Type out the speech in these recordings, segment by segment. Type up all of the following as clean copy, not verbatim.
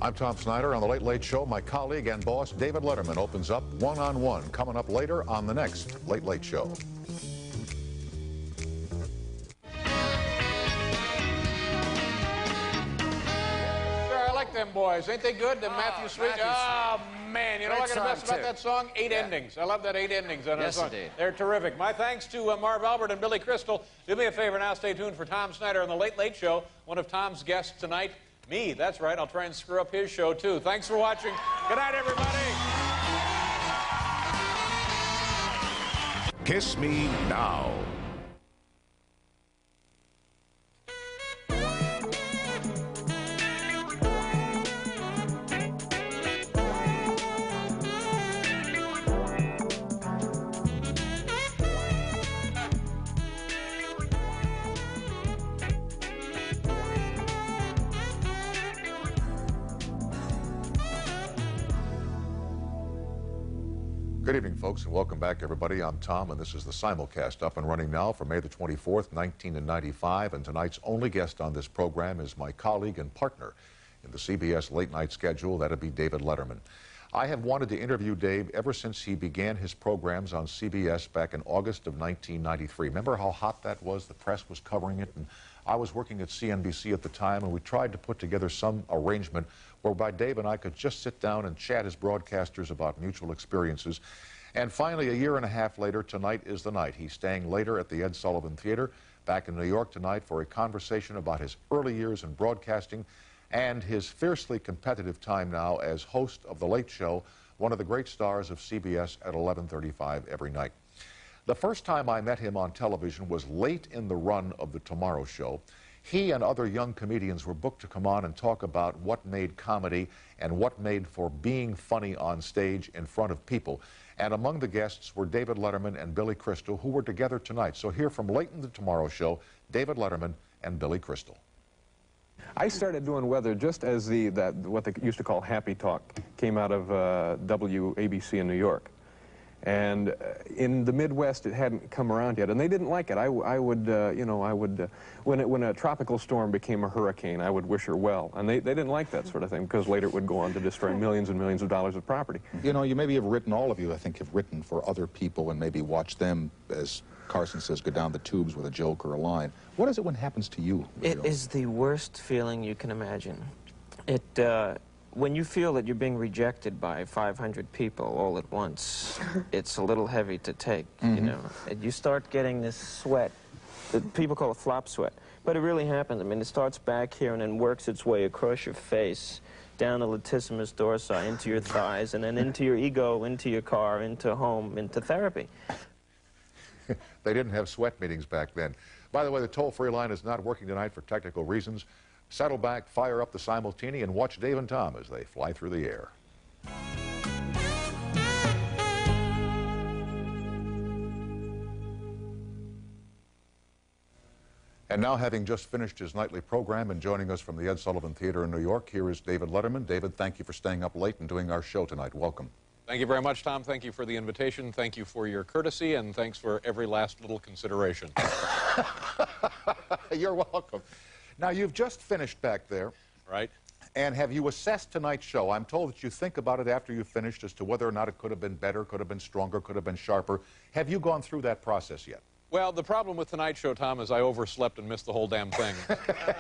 I'm Tom Snyder on The Late Late Show. My colleague and boss, David Letterman, opens up one-on-one, coming up later on the next Late Late Show. I like them boys. Ain't they good? The Matthew Sweet. Oh, man. You know what I got to mess about that song? Eight endings. I love that 8 endings on that song. Indeed. They're terrific. My thanks to Marv Albert and Billy Crystal. Do me a favor now. Stay tuned for Tom Snyder on The Late Late Show. One of Tom's guests tonight, me. That's right. I'll try and screw up his show, too. Thanks for watching. Good night, everybody. Kiss Me Now. Good evening, folks, and welcome back, everybody. I'm Tom, and this is the simulcast up and running now for May the 24th, 1995. And tonight's only guest on this program is my colleague and partner in the CBS late night schedule. That'd be David Letterman. I have wanted to interview Dave ever since he began his programs on CBS back in August of 1993. Remember how hot that was? The press was covering it, and I was working at CNBC at the time, and we tried to put together some arrangement whereby Dave and I could just sit down and chat as broadcasters about mutual experiences. And finally, a year and a half later, tonight is the night. He's staying later at the Ed Sullivan Theater back in New York tonight for a conversation about his early years in broadcasting and his fiercely competitive time now as host of The Late Show, one of the great stars of CBS at 11:35 every night. The first time I met him on television was late in the run of The Tomorrow Show. He and other young comedians were booked to come on and talk about what made comedy and what made for being funny on stage in front of people. And among the guests were David Letterman and Billy Crystal, who were together tonight. So here from late in The Tomorrow Show, David Letterman and Billy Crystal. I started doing weather just as what they used to call Happy Talk came out of WABC in New York. And in the Midwest, it hadn't come around yet, and they didn't like it. I would, when a tropical storm became a hurricane, I would wish her well. And they didn't like that sort of thing, because later it would go on to destroy millions and millions of dollars of property. You know, you maybe have written, all of you, I think, have written for other people and maybe watched them, as Carson says, go down the tubes with a joke or a line. What is it when it happens to you? It is the worst feeling you can imagine. When you feel that you're being rejected by 500 people all at once, it's a little heavy to take, you know. And you start getting this sweat that people call a flop sweat. But it really happens. I mean, it starts back here and then works its way across your face, down the latissimus dorsi, into your thighs, and then into your ego, into your car, into home, into therapy. They didn't have sweat meetings back then. By the way, the toll-free line is not working tonight for technical reasons. Settle back, fire up the simultane, and watch Dave and Tom as they fly through the air. And now, having just finished his nightly program and joining us from the Ed Sullivan Theater in New York, here is David Letterman. David, thank you for staying up late and doing our show tonight. Welcome. Thank you very much, Tom. Thank you for the invitation. Thank you for your courtesy, and thanks for every last little consideration. You're welcome. Now, you've just finished back there. Right. And have you assessed tonight's show? I'm told that you think about it after you've finished as to whether or not it could have been better, could have been stronger, could have been sharper. Have you gone through that process yet? Well, the problem with tonight's show, Tom, is I overslept and missed the whole damn thing.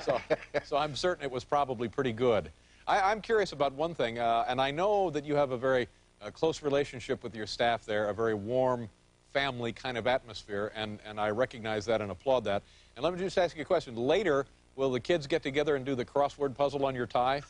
so I'm certain it was probably pretty good. I'm curious about one thing, and I know that you have a very close relationship with your staff there, a very warm family kind of atmosphere, and I recognize that and applaud that. And let me just ask you a question. Later, will the kids get together and do the crossword puzzle on your tie?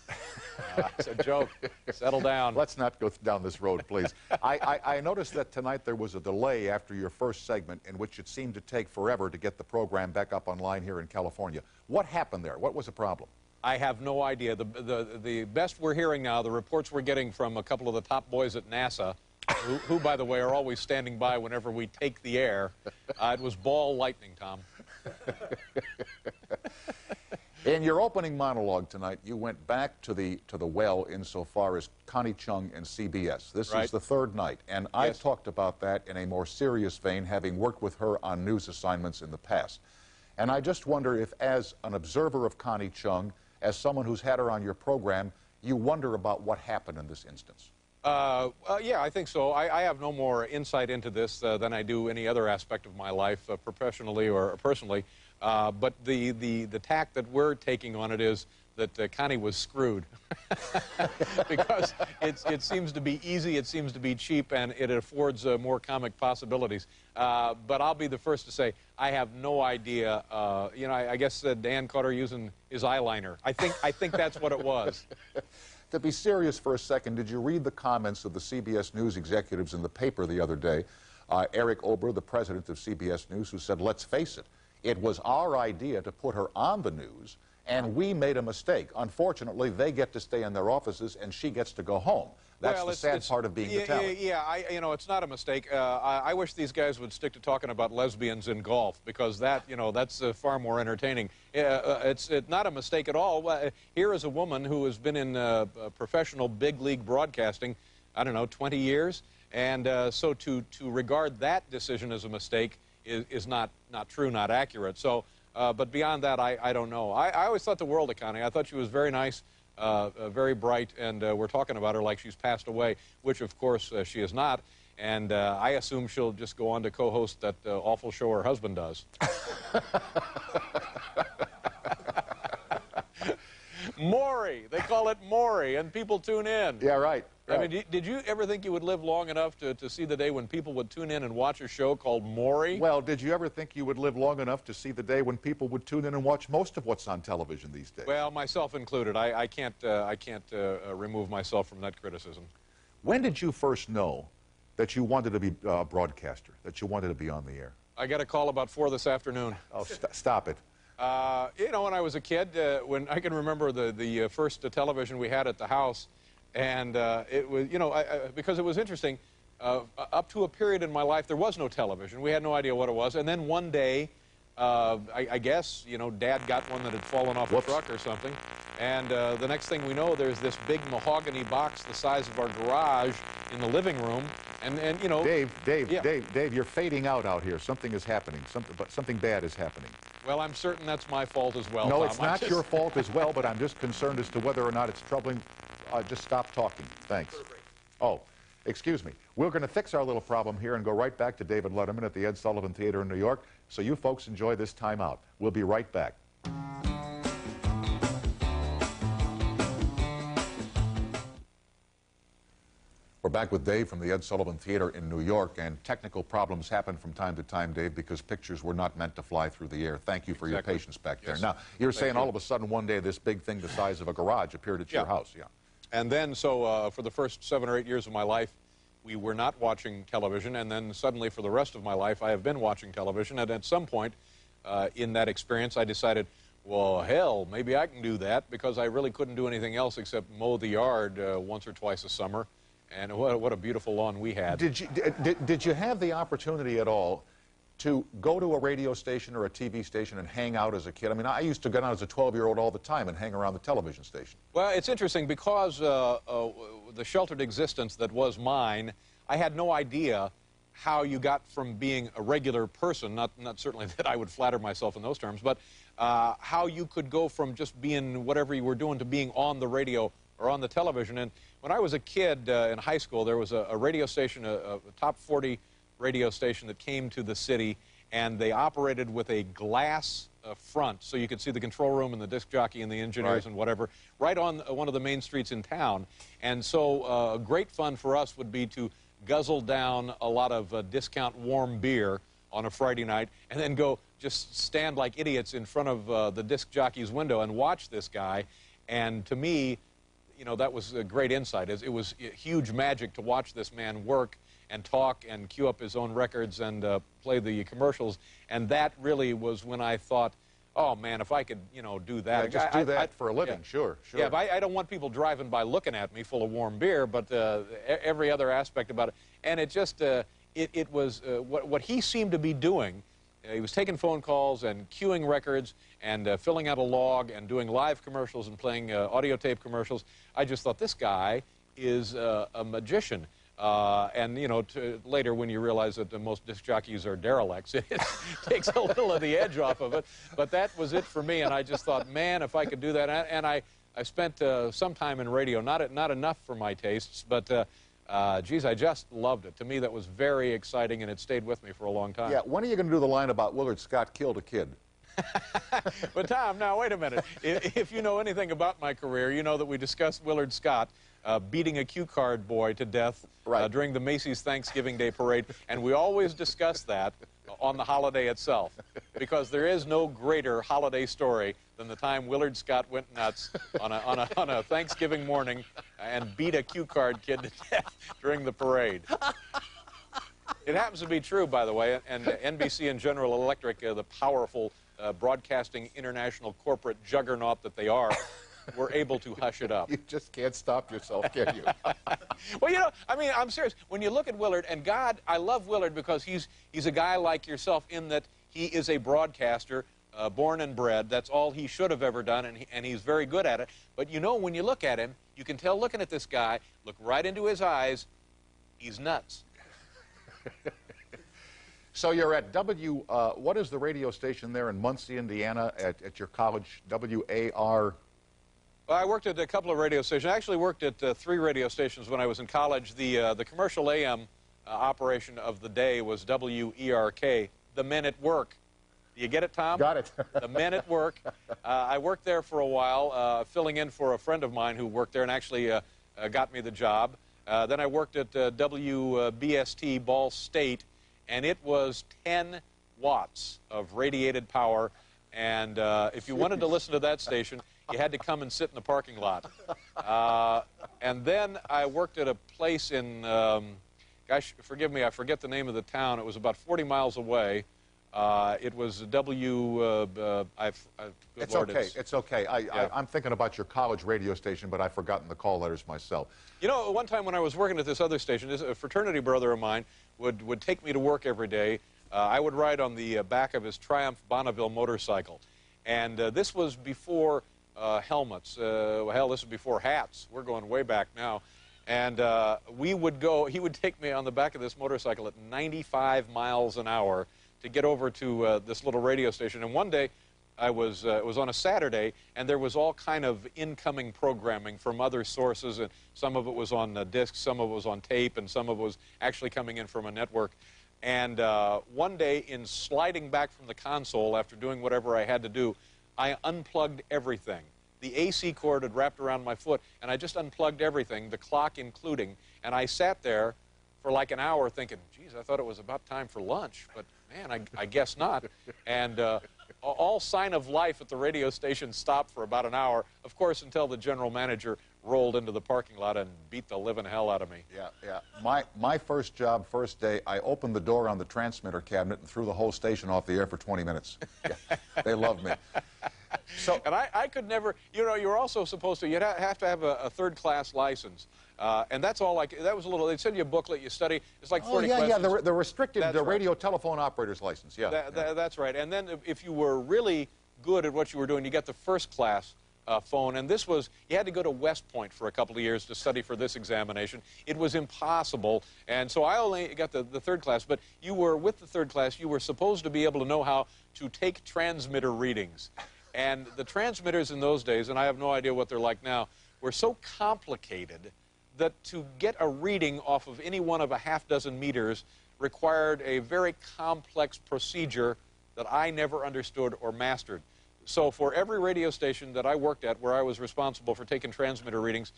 It's a joke. Settle down. Let's not go down this road, please. I noticed that tonight there was a delay after your first segment in which it seemed to take forever to get the program back up online here in California. What happened there? What was the problem? I have no idea. The best we're hearing now, the reports we're getting from a couple of the top boys at NASA, who, by the way, are always standing by whenever we take the air, it was ball lightning, Tom. In your opening monologue tonight, you went back to the well insofar as Connie Chung and CBS. This is the third night, and yes. I've talked about that in a more serious vein, having worked with her on news assignments in the past. And I just wonder if, as an observer of Connie Chung, as someone who's had her on your program, you wonder about what happened in this instance. Yeah, I think so. I have no more insight into this than I do any other aspect of my life, professionally or personally. But the tack that we're taking on it is that Connie was screwed. Because it seems to be easy, it seems to be cheap, and it affords more comic possibilities. But I'll be the first to say, I have no idea. You know, I guess Dan caught her using his eyeliner. I think that's what it was. To be serious for a second, did you read the comments of the CBS News executives in the paper the other day? Eric Ober, the president of CBS News, who said, let's face it, it was our idea to put her on the news, and we made a mistake. Unfortunately, they get to stay in their offices, and she gets to go home. That's the sad part of being the talent. Yeah, you know, it's not a mistake. I wish these guys would stick to talking about lesbians in golf, because that, you know, that's far more entertaining. It's not a mistake at all. Here is a woman who has been in professional big league broadcasting, I don't know, 20 years, and so to regard that decision as a mistake is not true, not accurate. So, but beyond that, I don't know. I always thought the world of Connie. I thought she was very nice. Very bright, and we're talking about her like she's passed away, which of course she is not, and I assume she'll just go on to co-host that awful show her husband does. Maury, they call it Maury, and people tune in. Yeah, right. I mean, did you ever think you would live long enough to see the day when people would tune in and watch a show called Maury? Well, did you ever think you would live long enough to see the day when people would tune in and watch most of what's on television these days? Well, myself included. I can't remove myself from that criticism. When did you first know that you wanted to be a broadcaster, that you wanted to be on the air? I got a call about 4 this afternoon. Oh, stop it. You know, when I was a kid, when I can remember the first television we had at the house, and it was, you know, because it was interesting, up to a period in my life, there was no television. We had no idea what it was. And then one day, I guess, you know, Dad got one that had fallen off a truck or something. And the next thing we know, there's this big mahogany box the size of our garage in the living room. And you know... Dave, you're fading out here. Something is happening. Something bad is happening. Well, I'm certain that's my fault as well, No, Tom. it's not your fault as well, but I'm just concerned as to whether or not it's troubling. Just stop talking. Thanks. Oh, excuse me. We're going to fix our little problem here and go right back to David Letterman at the Ed Sullivan Theater in New York, so you folks enjoy this time out. We'll be right back. We're back with Dave from the Ed Sullivan Theater in New York, and technical problems happen from time to time, Dave, because pictures were not meant to fly through the air. Thank you for your patience back there. Now, you're saying all of a sudden one day this big thing the size of a garage appeared at your house. Yeah. And then, so for the first 7 or 8 years of my life, we were not watching television, and then suddenly for the rest of my life, I have been watching television, and at some point in that experience, I decided, well, hell, maybe I can do that, because I really couldn't do anything else except mow the yard once or twice a summer. And what a beautiful lawn we had. Did you have the opportunity at all to go to a radio station or a TV station and hang out as a kid? I mean, I used to go out as a 12-year-old all the time and hang around the television station. Well, it's interesting because the sheltered existence that was mine, I had no idea how you got from being a regular person, not certainly that I would flatter myself in those terms, but how you could go from just being whatever you were doing to being on the radio or on the television. And when I was a kid in high school, there was a radio station, a top 40 radio station that came to the city, and they operated with a glass front, so you could see the control room and the disc jockey and the engineers and whatever, right on one of the main streets in town. And so great fun for us would be to guzzle down a lot of discount warm beer on a Friday night, and then go just stand like idiots in front of the disc jockey's window and watch this guy. And to me, you know, that was a great insight. It was huge magic to watch this man work and talk and cue up his own records and play the commercials. And that really was when I thought, oh, man, if I could, you know, do that. Yeah, just do that for a living, sure. Yeah, but I don't want people driving by looking at me full of warm beer, but every other aspect about it. And it just, it was what he seemed to be doing. He was taking phone calls and queuing records and filling out a log and doing live commercials and playing audio tape commercials. I just thought, this guy is a magician. And, you know, later when you realize that most disc jockeys are derelicts, it takes a little of the edge off of it. But that was it for me, and I just thought, man, if I could do that. And I I spent some time in radio, not enough for my tastes, but geez, I just loved it. To me, that was very exciting, and it stayed with me for a long time. Yeah, when are you going to do the line about Willard Scott killed a kid? But Tom, now wait a minute. If you know anything about my career, you know that we discussed Willard Scott beating a cue card boy to death during the Macy's Thanksgiving Day Parade, and we always discuss that on the holiday itself, because there is no greater holiday story than the time Willard Scott went nuts on a Thanksgiving morning and beat a cue card kid to death during the parade. It happens to be true, by the way, and NBC and General Electric, the powerful broadcasting international corporate juggernaut that they are, were able to hush it up. You just can't stop yourself, can you? Well, you know, I mean, I'm serious. When you look at Willard, and God, I love Willard because he's a guy like yourself in that he is a broadcaster, born and bred. That's all he should have ever done, and he's very good at it. But you know, when you look at him, you can tell looking at this guy, look right into his eyes, he's nuts. So you're at what is the radio station there in Muncie, Indiana, at your college, WAR? Well, I worked at a couple of radio stations. I actually worked at 3 radio stations when I was in college. The commercial AM operation of the day was WERK, the Men at Work. Do you get it, Tom? Got it. The Men at Work. I worked there for a while, filling in for a friend of mine who worked there and actually got me the job. Then I worked at WBST, Ball State, and it was 10 watts of radiated power. And if you wanted to listen to that station, you had to come and sit in the parking lot. And then I worked at a place in, gosh, forgive me, I forget the name of the town. It was about 40 miles away. It was It's okay. It's okay. I'm thinking about your college radio station, but I've forgotten the call letters myself. You know, one time when I was working at this other station, a fraternity brother of mine would take me to work every day. I would ride on the back of his Triumph Bonneville motorcycle. And this was before helmets. Hell, this was before hats. We're going way back now. And he would take me on the back of this motorcycle at 95 miles an hour to get over to this little radio station. And one day, it was on a Saturday, and there was all kind of incoming programming from other sources, and some of it was on discs, some of it was on tape, and some of it was actually coming in from a network. And one day, in sliding back from the console after doing whatever I had to do, I unplugged everything. The AC cord had wrapped around my foot, and I just unplugged everything, the clock including, and I sat there for like an hour thinking, geez, I thought it was about time for lunch, but man, I guess not. And all sign of life at the radio station stopped for about an hour, of course, until the general manager rolled into the parking lot and beat the living hell out of me. Yeah. My first job, first day, I opened the door on the transmitter cabinet and threw the whole station off the air for 20 minutes. Yeah, they loved me. So, and I could never, you know, you were also supposed to, you'd have to have a third-class license. And that's all that was a little, they'd send you a booklet, you study, it's like 40 questions. Yeah, the restricted radio telephone operator's license, That's right. And then if you were really good at what you were doing, you got the first-class phone, and this was, you had to go to West Point for a couple of years to study for this examination. It was impossible, and so I only got the third class, but you were, with the third class, you were supposed to be able to know how to take transmitter readings. And the transmitters in those days, and I have no idea what they're like now, were so complicated that to get a reading off of any one of a half-dozen meters required a very complex procedure that I never understood or mastered. So for every radio station that I worked at where I was responsible for taking transmitter readings,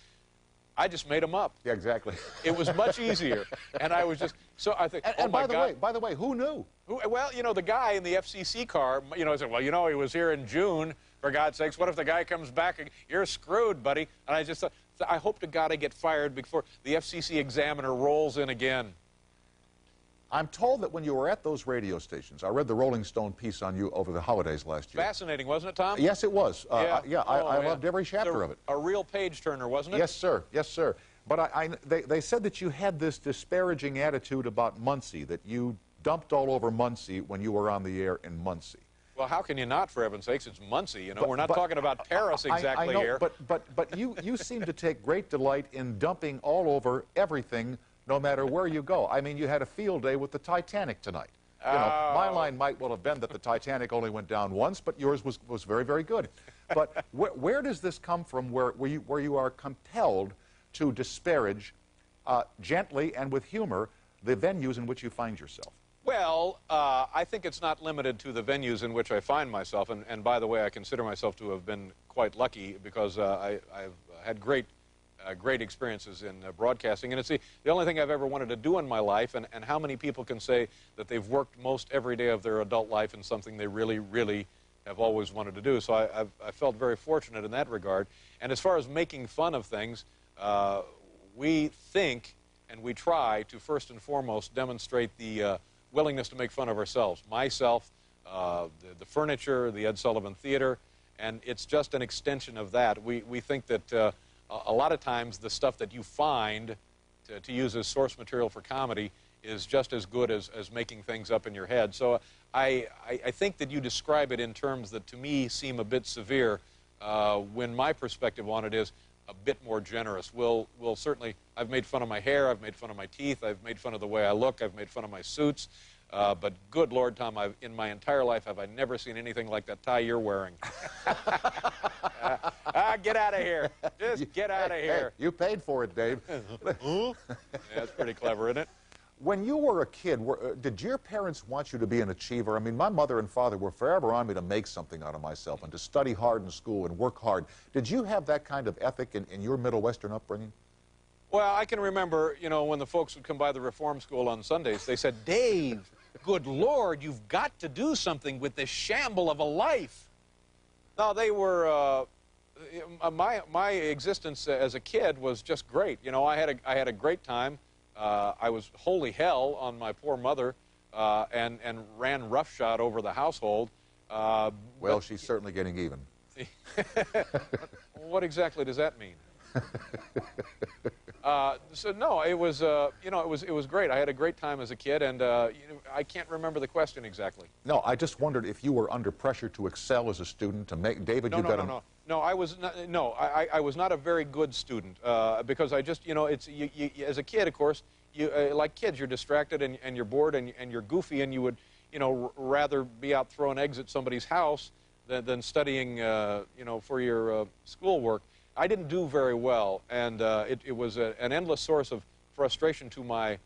I just made them up. Yeah, exactly. It was much easier. And I was just, so I think, and by the way, who knew? Well, you know, the guy in the FCC car, you know, said, well, you know, he was here in June, for God's sakes. What if the guy comes back? You're screwed, buddy. And I just thought, I hope to God I get fired before the FCC examiner rolls in again. I'm told that when you were at those radio stations, I read the Rolling Stone piece on you over the holidays last year. Fascinating, wasn't it, Tom? Yes, it was. I loved every chapter of it. A real page-turner, wasn't it? Yes, sir. Yes, sir. But they said that you had this disparaging attitude about Muncie, that you dumped all over Muncie when you were on the air in Muncie. Well, how can you not, for heaven's sakes? It's Muncie, you know. We're not talking about Paris exactly I know, here. But you seem to take great delight in dumping all over everything, no matter where you go. I mean, you had a field day with the Titanic tonight. my line might well have been that the Titanic only went down once, but yours was very, very good. But where does this come from where you are compelled to disparage gently and with humor the venues in which you find yourself? Well, I think it's not limited to the venues in which I find myself. And by the way, I consider myself to have been quite lucky because I've had great experiences in broadcasting. And it's the only thing I've ever wanted to do in my life. And how many people can say that they've worked most every day of their adult life in something they really, really have always wanted to do. So I felt very fortunate in that regard. And as far as making fun of things, we think and we try to first and foremost demonstrate the willingness to make fun of ourselves. Myself, the furniture, the Ed Sullivan Theater, and it's just an extension of that. We think that a lot of times the stuff that you find to use as source material for comedy is just as good as making things up in your head. So I think that you describe it in terms that to me seem a bit severe when my perspective on it is a bit more generous. We'll certainly, I've made fun of my hair, I've made fun of my teeth, I've made fun of the way I look, I've made fun of my suits, but good Lord, Tom, in my entire life have I never seen anything like that tie you're wearing. Get out of here. Just get out of here. Hey, you paid for it, Dave. Yeah, that's pretty clever, isn't it? When you were a kid, did your parents want you to be an achiever? I mean, my mother and father were forever on me to make something out of myself and to study hard in school and work hard. Did you have that kind of ethic in your Middle Western upbringing? Well, I can remember, you know, when the folks would come by the reform school on Sundays, they said, Dave, good Lord, you've got to do something with this shamble of a life. Now, they were, my existence as a kid was just great. You know, I had a great time. I was holy hell on my poor mother and ran roughshod over the household. Well, she's certainly getting even. What exactly does that mean? So no, it was you know, it was great. I had a great time as a kid, and you know, I can't remember the question exactly. No, I just wondered if you were under pressure to excel as a student to make David. No, I was not. No, I was not a very good student because I just, you know, it's as a kid, of course, you like kids, you're distracted and you're bored and you're goofy, and you would, you know, rather be out throwing eggs at somebody's house than studying, you know, for your schoolwork. I didn't do very well, and it was an endless source of frustration to my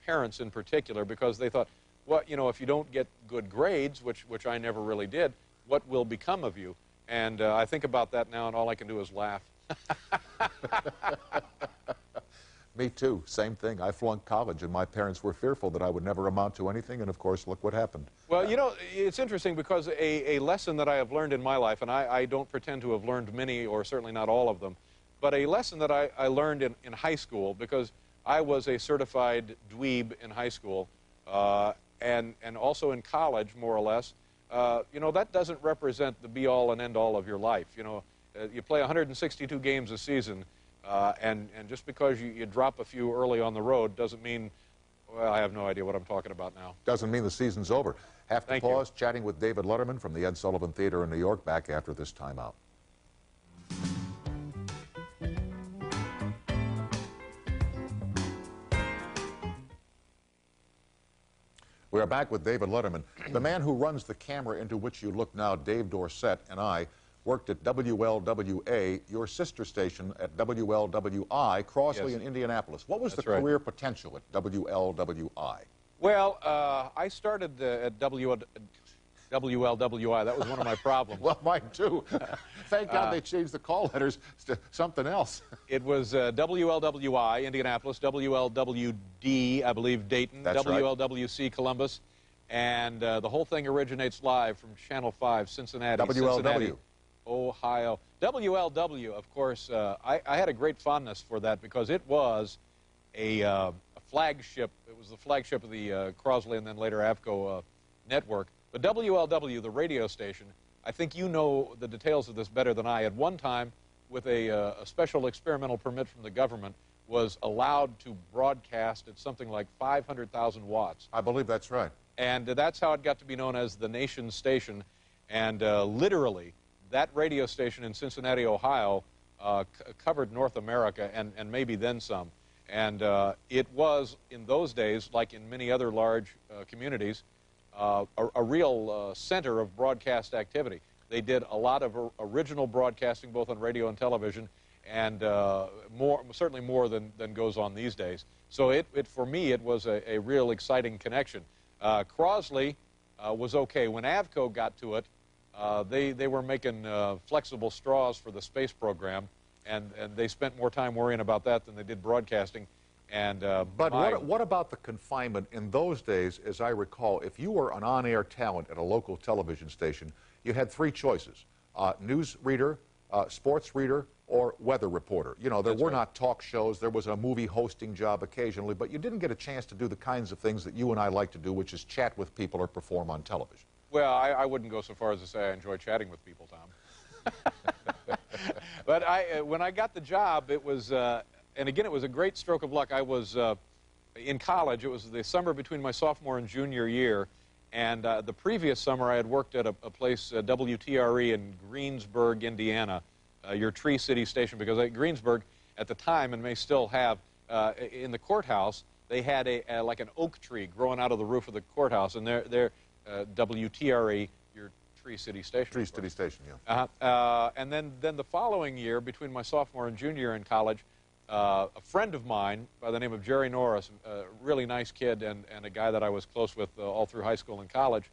parents in particular, because they thought, well, you know, if you don't get good grades, which I never really did, what will become of you? And I think about that now, and all I can do is laugh. Me too, same thing. I flunked college, and my parents were fearful that I would never amount to anything, and of course, look what happened. Well, you know, it's interesting because a lesson that I have learned in my life, and I don't pretend to have learned many, or certainly not all of them, but a lesson that I learned in high school, because I was a certified dweeb in high school, and also in college, more or less. You know, that doesn't represent the be-all and end-all of your life. You know, you play 162 games a season, and just because you drop a few early on the road doesn't mean, well, I have no idea what I'm talking about now. Doesn't mean the season's over. Have to pause. Chatting with David Letterman from the Ed Sullivan Theater in New York, back after this timeout. We are back with David Letterman. The man who runs the camera into which you look now, Dave Dorsett, and I worked at WLWA, your sister station at WLWI, Crossley in Indianapolis. What was the career potential at WLWI? Well, I started at WLWI. That was one of my problems. Well, mine too. Thank God they changed the call letters to something else. It was WLWI, Indianapolis, WLWD, I believe, Dayton, That's WLWC, right. Columbus, and the whole thing originates live from Channel 5, Cincinnati. WLW. Cincinnati, Ohio. WLW, of course, I had a great fondness for that because it was a flagship. It was the flagship of the Crossley and then later AVCO network. But WLW, the radio station, I think you know the details of this better than I. At one time, with a special experimental permit from the government, was allowed to broadcast at something like 500,000 watts. I believe that's right. And that's how it got to be known as the nation's station. And literally, that radio station in Cincinnati, Ohio, covered North America and maybe then some. And it was, in those days, like in many other large communities, a real center of broadcast activity. They did a lot of original broadcasting, both on radio and television, and certainly more than goes on these days. So for me, it was a real exciting connection. Crosley was okay. When Avco got to it, they were making flexible straws for the space program, and they spent more time worrying about that than they did broadcasting. And but what about the confinement in those days? As I recall, if you were an on-air talent at a local television station, you had three choices: news reader, sports reader, or weather reporter. You know, there were not talk shows. There was a movie hosting job occasionally, but you didn't get a chance to do the kinds of things that you and I like to do, which is chat with people or perform on television. Well, I wouldn't go so far as to say I enjoy chatting with people, Tom. But when I got the job, it was, and again, it was a great stroke of luck. I was in college. It was the summer between my sophomore and junior year, and the previous summer I had worked at a place, WTRE in Greensburg, Indiana, your Tree City station, because Greensburg at the time, and may still have, in the courthouse, they had like an oak tree growing out of the roof of the courthouse, and they're WTRE, your Tree City station. Tree City station, yeah. And then the following year, between my sophomore and junior year in college, a friend of mine by the name of Jerry Norris, a really nice kid and a guy that I was close with all through high school and college,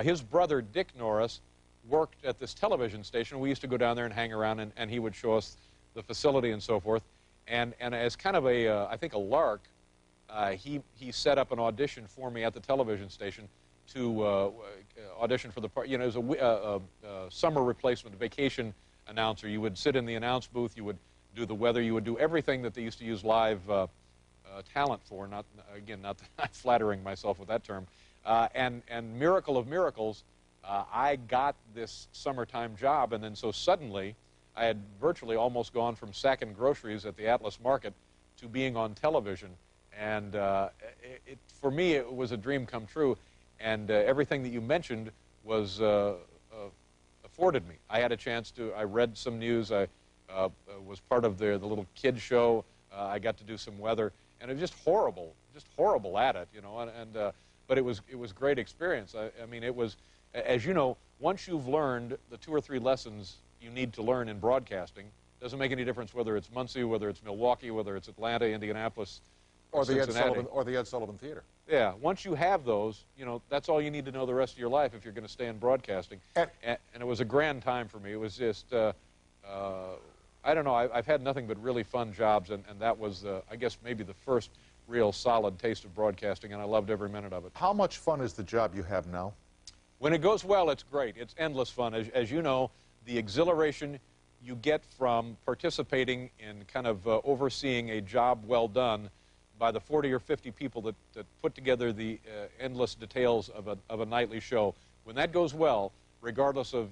his brother Dick Norris worked at this television station. We used to go down there and hang around, and he would show us the facility and so forth. And as kind of I think a lark, he set up an audition for me at the television station to audition for the part. You know, it was a summer replacement, vacation announcer. You would sit in the announce booth, you would do the weather, you would do everything that they used to use live talent for. Not flattering myself with that term. And miracle of miracles, I got this summertime job, and then so suddenly I had virtually almost gone from sacking groceries at the Atlas Market to being on television. And for me, it was a dream come true. And everything that you mentioned was afforded me. I had a chance to, I read some news, I was part of the little kid show, I got to do some weather, and it was just horrible at it, you know, but it was great experience. I mean, it was, as you know, once you've learned the 2 or 3 lessons you need to learn in broadcasting, doesn't make any difference whether it's Muncie, whether it's Milwaukee, whether it's Atlanta, Indianapolis, or the Ed Sullivan Theater. Yeah, once you have those, you know, that's all you need to know the rest of your life if you're going to stay in broadcasting. And it was a grand time for me. It was just, I don't know, I've had nothing but really fun jobs, and that was, I guess, maybe the first real solid taste of broadcasting, and I loved every minute of it. How much fun is the job you have now? When it goes well, it's great. It's endless fun. As you know, the exhilaration you get from participating in kind of overseeing a job well done by the 40 or 50 people that put together the endless details of a nightly show. When that goes well, regardless of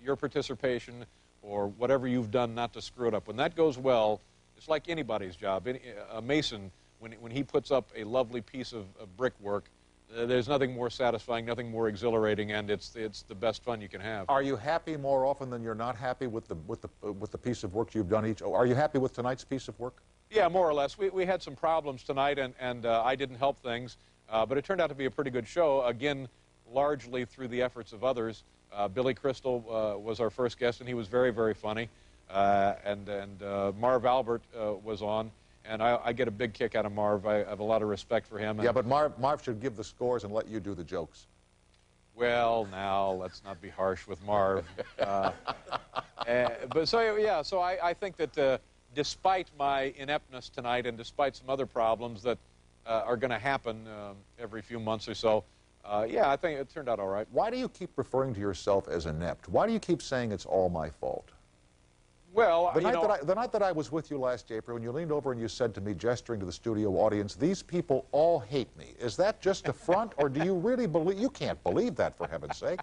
your participation or whatever you've done not to screw it up, when that goes well, it's like anybody's job. A mason, when he puts up a lovely piece of brickwork, there's nothing more satisfying, nothing more exhilarating, and it's the best fun you can have. Are you happy more often than you're not happy with the piece of work you've done each? Are you happy with tonight's piece of work? Yeah, more or less. We had some problems tonight, and I didn't help things, but it turned out to be a pretty good show, again, largely through the efforts of others. Billy Crystal was our first guest, and he was very, very funny, and Marv Albert was on, and I get a big kick out of Marv. I have a lot of respect for him. Yeah, but Marv should give the scores and let you do the jokes. Well, now, let's not be harsh with Marv. But so, yeah, so I think that despite my ineptness tonight and despite some other problems that are going to happen every few months or so, yeah, I think it turned out all right. Why do you keep referring to yourself as inept? Why do you keep saying it's all my fault? Well, the night that I was with you last April, when you leaned over and you said to me, gesturing to the studio audience, "These people all hate me." Is that just a front, or do you really believe? You can't believe that, for heaven's sake.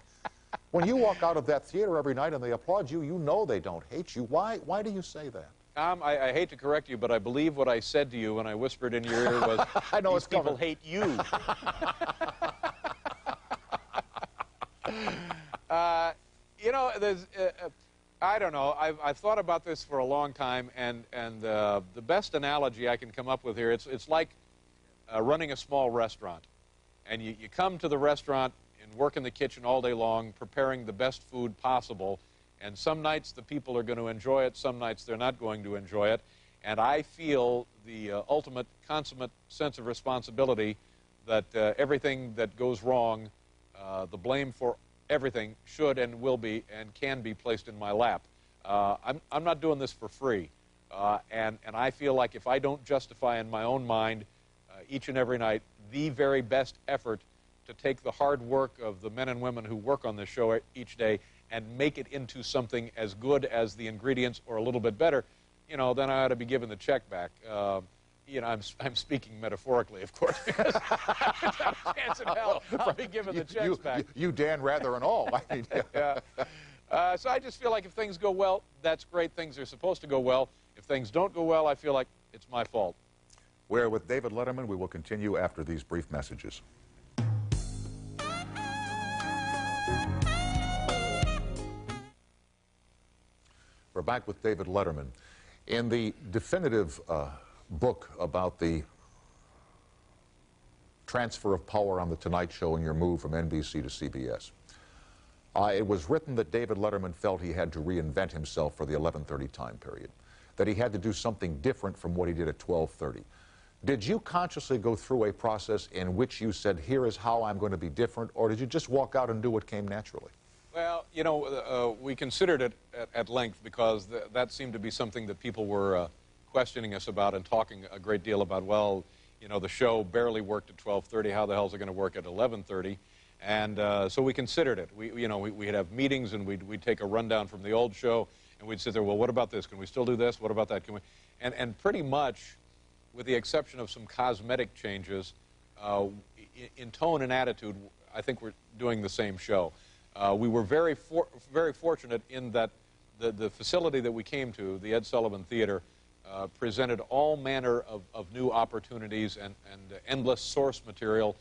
When you walk out of that theater every night and they applaud you, you know they don't hate you. Why do you say that? Tom, I hate to correct you, but I believe what I said to you when I whispered in your ear was, I know these people hate you. You know, there's, I don't know. I've thought about this for a long time, and the best analogy I can come up with here, it's like running a small restaurant. And you come to the restaurant and work in the kitchen all day long, preparing the best food possible. And some nights the people are going to enjoy it, some nights they're not going to enjoy it. And I feel the ultimate, consummate sense of responsibility that everything that goes wrong, the blame for everything should and will be and can be placed in my lap. I'm not doing this for free. And I feel like if I don't justify in my own mind each and every night the very best effort to take the hard work of the men and women who work on this show each day and make it into something as good as the ingredients or a little bit better, you know, then I ought to be given the check back. You know, I'm speaking metaphorically, of course, because every time a chance in hell, I'll be given the checks back. You, Dan Rather, and all. I mean, yeah. So I just feel like if things go well, that's great. Things are supposed to go well. If things don't go well, I feel like it's my fault. We're with David Letterman. We will continue after these brief messages. We're back with David Letterman. In the definitive book about the transfer of power on The Tonight Show and your move from NBC to CBS, it was written that David Letterman felt he had to reinvent himself for the 11:30 time period, that he had to do something different from what he did at 12:30. Did you consciously go through a process in which you said, here is how I'm going to be different, or did you just walk out and do what came naturally? Well, you know, we considered it at length because that seemed to be something that people were questioning us about and talking a great deal about. Well, you know, the show barely worked at 12:30. How the hell is it going to work at 11:30? And so we considered it. We'd have meetings and we'd take a rundown from the old show and we'd sit there, well, what about this? Can we still do this? What about that? Can we? And pretty much, with the exception of some cosmetic changes, in tone and attitude, I think we're doing the same show. We were very fortunate in that the facility that we came to, the Ed Sullivan Theater, presented all manner of new opportunities and endless source material,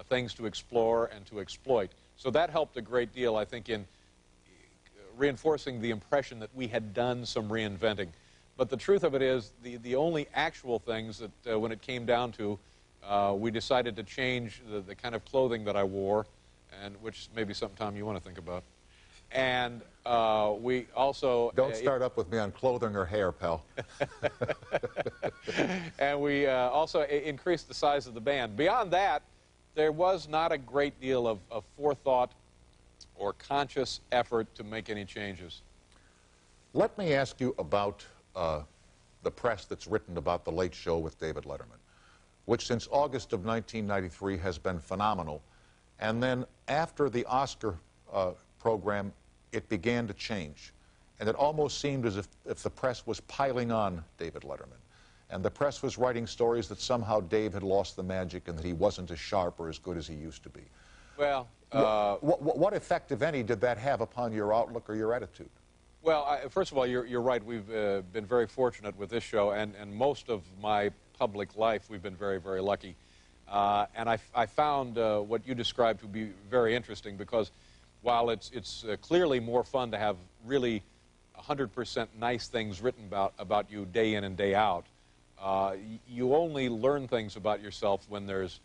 things to explore and to exploit. So that helped a great deal, I think, in reinforcing the impression that we had done some reinventing. But the truth of it is, the only actual things that, when it came down to, we decided to change the kind of clothing that I wore, and which may be something, Tom, you want to think about. And we also... Don't start up with me on clothing or hair, pal. And we also increased the size of the band. Beyond that, there was not a great deal of forethought or conscious effort to make any changes. Let me ask you about the press that's written about The Late Show with David Letterman, which since August of 1993 has been phenomenal. And then after the Oscar program, it began to change. And it almost seemed as if the press was piling on David Letterman. And the press was writing stories that somehow Dave had lost the magic and that he wasn't as sharp or as good as he used to be. Well... what effect, if any, did that have upon your outlook or your attitude? Well, first of all, you're right. We've been very fortunate with this show, and most of my public life we've been very, very lucky. And I found what you described to be very interesting, because while it's clearly more fun to have really 100% nice things written about you day in and day out, you only learn things about yourself when there's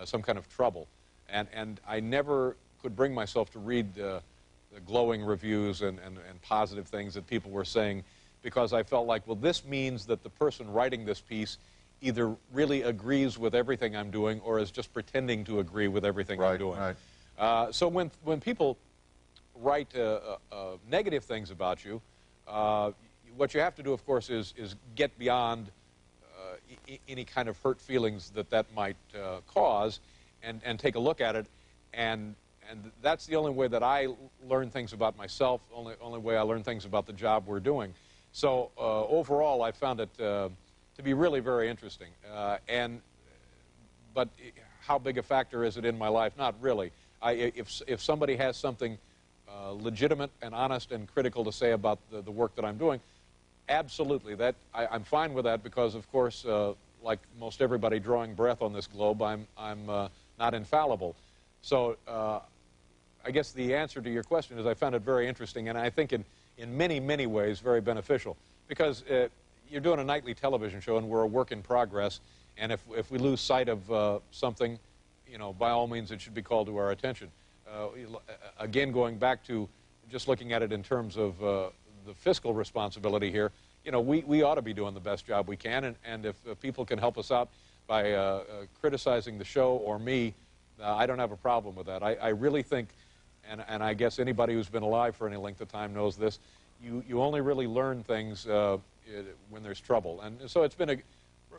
some kind of trouble. And I never could bring myself to read the glowing reviews and positive things that people were saying, because I felt like, well, this means that the person writing this piece either really agrees with everything I'm doing or is just pretending to agree with everything I'm doing. Right. So when people write negative things about you, what you have to do, of course, is get beyond any kind of hurt feelings that might cause, and take a look at it, and that's the only way that I learn things about myself, only way I learn things about the job we're doing. So overall, I found it to be really very interesting. But how big a factor is it in my life? Not really. If somebody has something legitimate and honest and critical to say about the work that I'm doing, absolutely, I'm fine with that, because, of course, like most everybody drawing breath on this globe, I'm not infallible. So I guess the answer to your question is I found it very interesting, and I think in many, many ways very beneficial, because you're doing a nightly television show and we're a work in progress, and if we lose sight of something, you know, by all means it should be called to our attention. Again, going back to just looking at it in terms of the fiscal responsibility here, you know, we ought to be doing the best job we can, and if people can help us out by criticizing the show or me, I don't have a problem with that. I really think, and I guess anybody who's been alive for any length of time knows this, you only really learn things when there's trouble. And so it's been,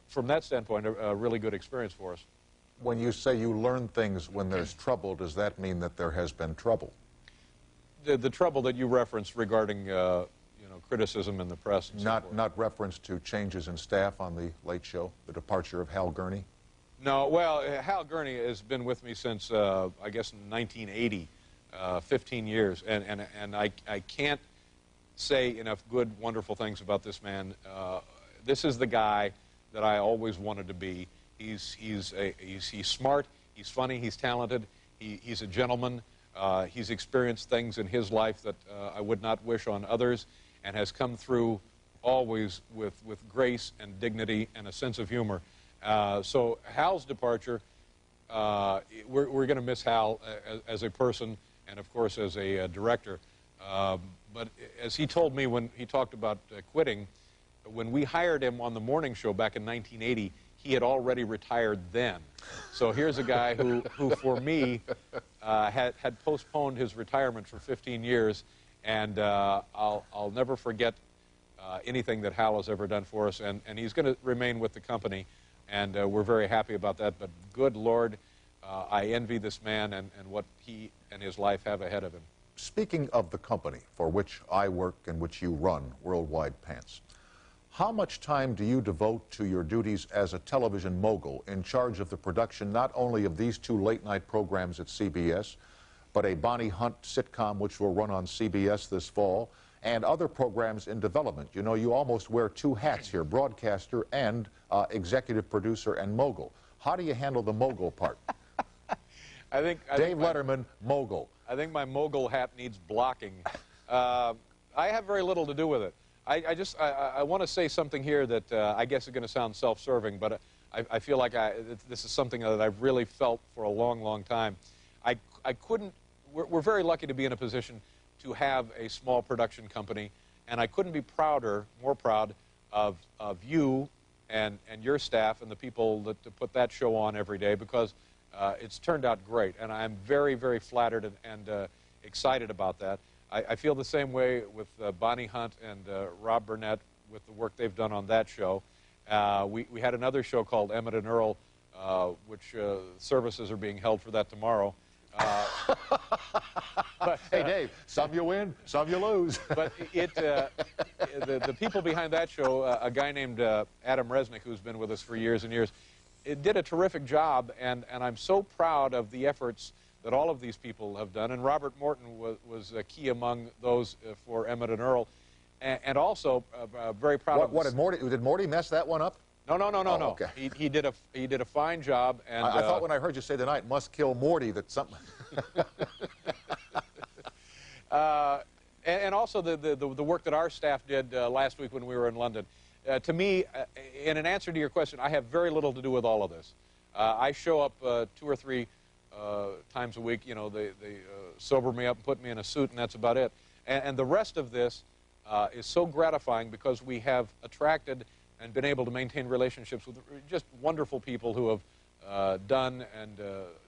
from that standpoint, a really good experience for us. When you say you learn things when there's trouble, does that mean that there has been trouble? The trouble that you referenced regarding, you know, criticism in the press and so forth. Not reference to changes in staff on the Late Show, the departure of Hal Gurney? No, well, Hal Gurney has been with me since, I guess, 1980, 15 years, and I can't say enough good, wonderful things about this man. This is the guy that I always wanted to be. He's smart, he's funny, he's talented, he's a gentleman, he's experienced things in his life that I would not wish on others, and has come through always with grace and dignity and a sense of humor. So Hal's departure, we're going to miss Hal as a person and, of course, as a director. But as he told me when he talked about quitting, when we hired him on the morning show back in 1980, he had already retired then. So here's a guy who for me, had postponed his retirement for 15 years, and I'll never forget anything that Hal has ever done for us, and he's going to remain with the company, and we're very happy about that. But good Lord, I envy this man and what he and his life have ahead of him. Speaking of the company for which I work and which you run, Worldwide Pants, how much time do you devote to your duties as a television mogul in charge of the production not only of these two late-night programs at CBS, but a Bonnie Hunt sitcom which will run on CBS this fall, and other programs in development? You know, you almost wear two hats here, broadcaster and executive producer and mogul. How do you handle the mogul part? Dave Letterman, mogul. I think my mogul hat needs blocking. I have very little to do with it. I want to say something here that I guess is going to sound self-serving, but I feel like this is something that I've really felt for a long, long time. I couldn't, we're very lucky to be in a position to have a small production company, and I couldn't be more proud of you and your staff and the people that put that show on every day, because it's turned out great, and I'm very, very flattered and excited about that. I feel the same way with Bonnie Hunt and Rob Burnett with the work they've done on that show. We had another show called Emmett and Earl, which services are being held for that tomorrow. But, hey, Dave, some you win, some you lose. But the people behind that show, a guy named Adam Resnick, who's been with us for years and years, it did a terrific job, and I'm so proud of the efforts that all of these people have done. And Robert Morton was key among those for Emmett and Earl, and also very proud of. What did Morty mess that one up? No. Okay. He did a fine job. And I thought when I heard you say tonight, must kill Morty, that something. And also the work that our staff did last week when we were in London. To me, in an answer to your question, I have very little to do with all of this. I show up 2 or 3 times a week. You know, they sober me up and put me in a suit, and that's about it. And the rest of this is so gratifying because we have attracted and been able to maintain relationships with just wonderful people who have done and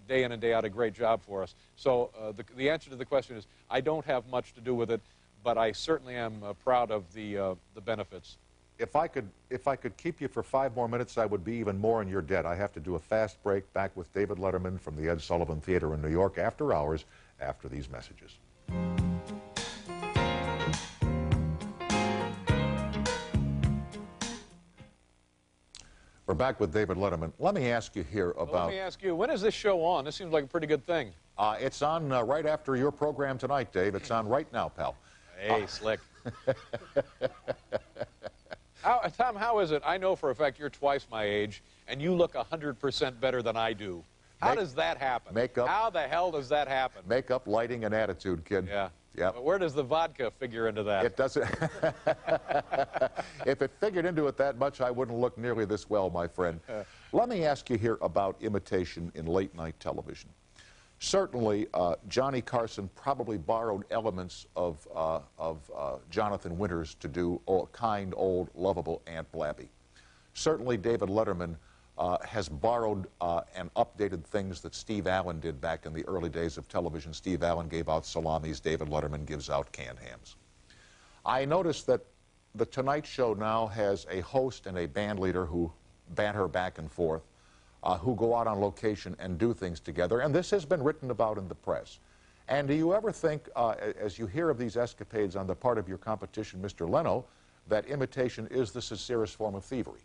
day in and day out a great job for us. So the answer to the question is I don't have much to do with it, but I certainly am proud of the benefits. If I could keep you for 5 more minutes, I would be even more in your debt. I have to do a fast break. Back with David Letterman from the Ed Sullivan Theater in New York after hours, after these messages. We're back with David Letterman. Let me ask you here about... Well, let me ask you, when is this show on? This seems like a pretty good thing. It's on right after your program tonight, Dave. It's on right now, pal. Hey, slick. Tom, how is it? I know for a fact you're twice my age, and you look 100% better than I do. How does that happen? Makeup. How the hell does that happen? Makeup, lighting, and attitude, kid. Yeah. Yep. Where does the vodka figure into that? It doesn't. If it figured into it that much, I wouldn't look nearly this well, my friend. Let me ask you here about imitation in late-night television. Certainly, Johnny Carson probably borrowed elements of Jonathan Winters to do kind, old, lovable Aunt Blabby. Certainly, David Letterman has borrowed and updated things that Steve Allen did back in the early days of television. Steve Allen gave out salamis, David Letterman gives out canned hams. I noticed that The Tonight Show now has a host and a band leader who banter back and forth, who go out on location and do things together, and this has been written about in the press. And do you ever think, as you hear of these escapades on the part of your competition, Mr. Leno, that imitation is the sincerest form of thievery?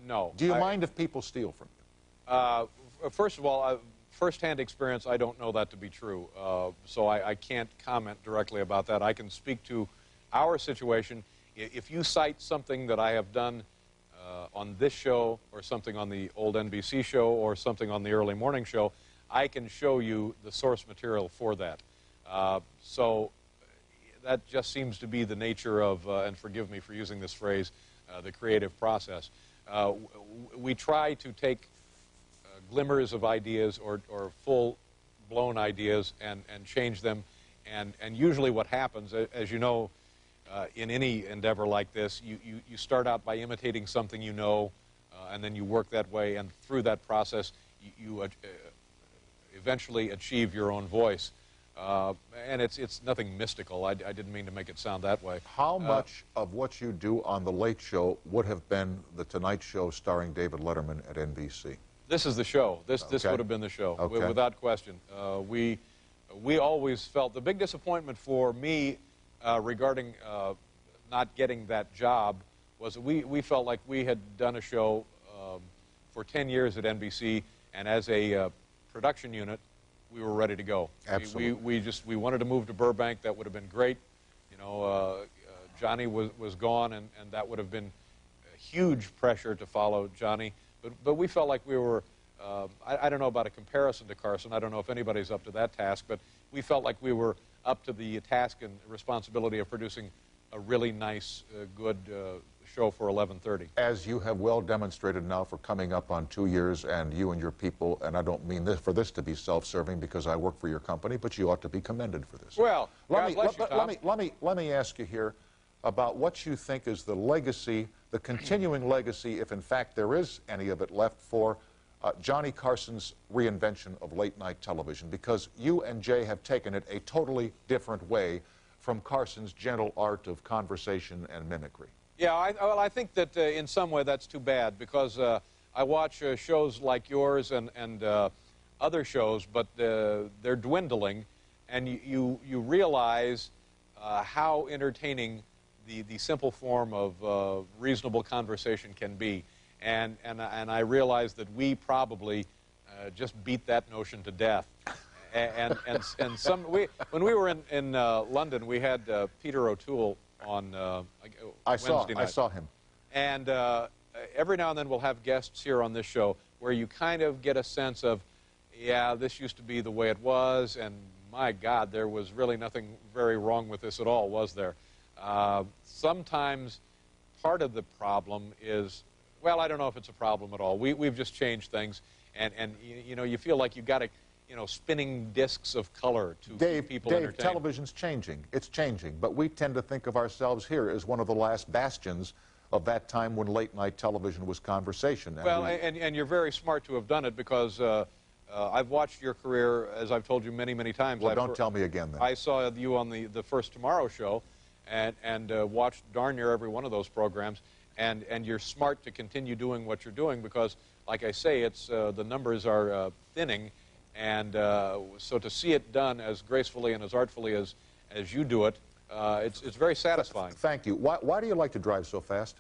No. Do you mind if people steal from you? First of all, first-hand experience, I don't know that to be true. So I can't comment directly about that. I can speak to our situation. If you cite something that I have done on this show or something on the old NBC show or something on the early morning show, I can show you the source material for that. So that just seems to be the nature of, and forgive me for using this phrase, the creative process. We try to take glimmers of ideas or full-blown ideas and change them. And usually what happens, as you know, in any endeavor like this, you start out by imitating something you know, and then you work that way, and through that process, you eventually achieve your own voice. And it's nothing mystical. I didn't mean to make it sound that way. How much of what you do on The Late Show would have been The Tonight Show starring David Letterman at NBC? This is the show. This Okay. would have been the show, Okay. without question. We always felt the big disappointment for me regarding not getting that job was that we felt like we had done a show for 10 years at NBC, and as a production unit, we were ready to go. Absolutely. We wanted to move to Burbank. That would have been great. You know, Johnny was gone, and that would have been huge pressure to follow Johnny. But we felt like we were, I don't know about a comparison to Carson. I don't know if anybody's up to that task, but we felt like we were up to the task and responsibility of producing a really nice, good show for 11:30. As you have well demonstrated now for coming up on 2 years, and you and your people, and I don't mean this for this to be self-serving because I work for your company, but you ought to be commended for this. Well, God bless you, Tom. Let me ask you here about what you think is the legacy, the continuing legacy, if in fact there is any of it left, for Johnny Carson's reinvention of late-night television, because you and Jay have taken it a totally different way from Carson's gentle art of conversation and mimicry. Yeah, I think that in some way that's too bad, because I watch shows like yours and other shows, but they're dwindling, and you realize how entertaining the simple form of reasonable conversation can be. And I realize that we probably just beat that notion to death. When we were in London, we had Peter O'Toole on Wednesday night. I saw him. And every now and then we'll have guests here on this show where you kind of get a sense of, yeah, this used to be the way it was, and my God, there was really nothing very wrong with this at all, was there? Sometimes part of the problem is, well, I don't know if it's a problem at all. We've just changed things, and you know, you feel like you've got to, you know, spinning discs of color to keep people entertained. Television's changing. It's changing, but we tend to think of ourselves here as one of the last bastions of that time when late-night television was conversation. And you're very smart to have done it, because I've watched your career, as I've told you many, many times. Well, don't tell me again, then. I saw you on the first Tomorrow show, and watched darn near every one of those programs. And you're smart to continue doing what you're doing, because, like I say, it's the numbers are thinning, and so to see it done as gracefully and as artfully as you do it, it's very satisfying. Thank you. Why do you like to drive so fast?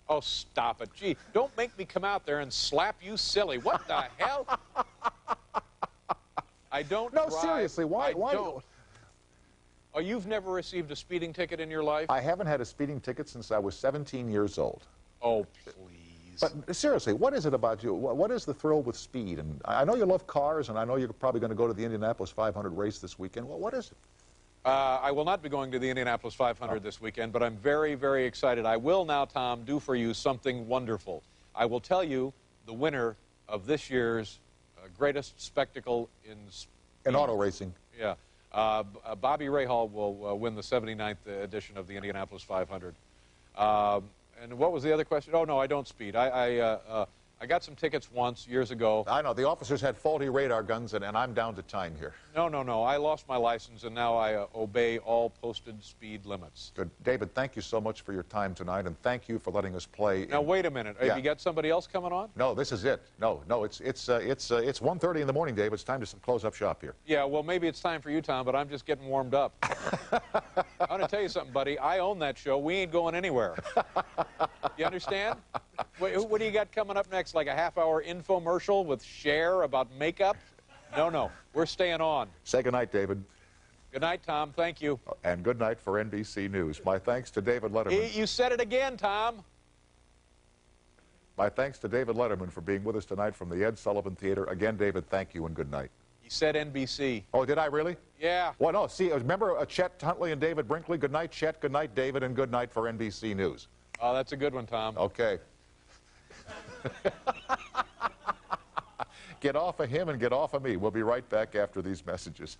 Oh, stop it. Gee, don't make me come out there and slap you silly. What the hell? I don't No, drive. seriously, why? Don't. Oh, you've never received a speeding ticket in your life? I haven't had a speeding ticket since I was 17 years old. Oh, please. But seriously, what is it about you? What is the thrill with speed? And I know you love cars, and I know you're probably going to go to the Indianapolis 500 race this weekend. Well, what is it? I will not be going to the Indianapolis 500 this weekend, but I'm very, very excited. I will now, Tom, do for you something wonderful. I will tell you the winner of this year's greatest spectacle in auto racing. Yeah. Bobby Rahal will win the 79th edition of the Indianapolis 500. And what was the other question? Oh, no, I don't speed. I got some tickets once, years ago. I know. The officers had faulty radar guns, and I'm down to time here. No. I lost my license, and now I obey all posted speed limits. Good. David, thank you so much for your time tonight, and thank you for letting us play. Now, wait a minute. Have you got somebody else coming on? No, this is it. No, it's 1:30 in the morning, David. It's time to close up shop here. Yeah, well, maybe it's time for you, Tom, but I'm just getting warmed up. I want to tell you something, buddy. I own that show. We ain't going anywhere. You understand? What do you got coming up next? Like a half-hour infomercial with Cher about makeup? No. We're staying on. Say goodnight, David. Good night, Tom. Thank you. And good night for NBC News. My thanks to David Letterman. You said it again, Tom. My thanks to David Letterman for being with us tonight from the Ed Sullivan Theater. Again, David, thank you and good night. You said NBC. Oh, did I really? Yeah. Well, no, see, remember Chet Huntley and David Brinkley? Good night, Chet. Good night, David. And good night for NBC News. Oh, that's a good one, Tom. Okay. Get off of him and get off of me. We'll be right back after these messages.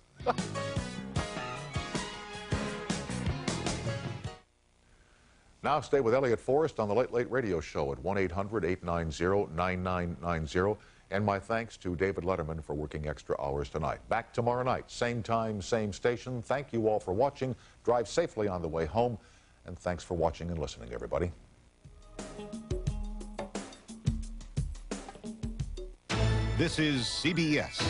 Now stay with Elliot Forrest on the Late Late Radio Show at 1-800-890-9990. And my thanks to David Letterman for working extra hours tonight. Back tomorrow night, same time, same station. Thank you all for watching. Drive safely on the way home. And thanks for watching and listening, everybody. This is CBS.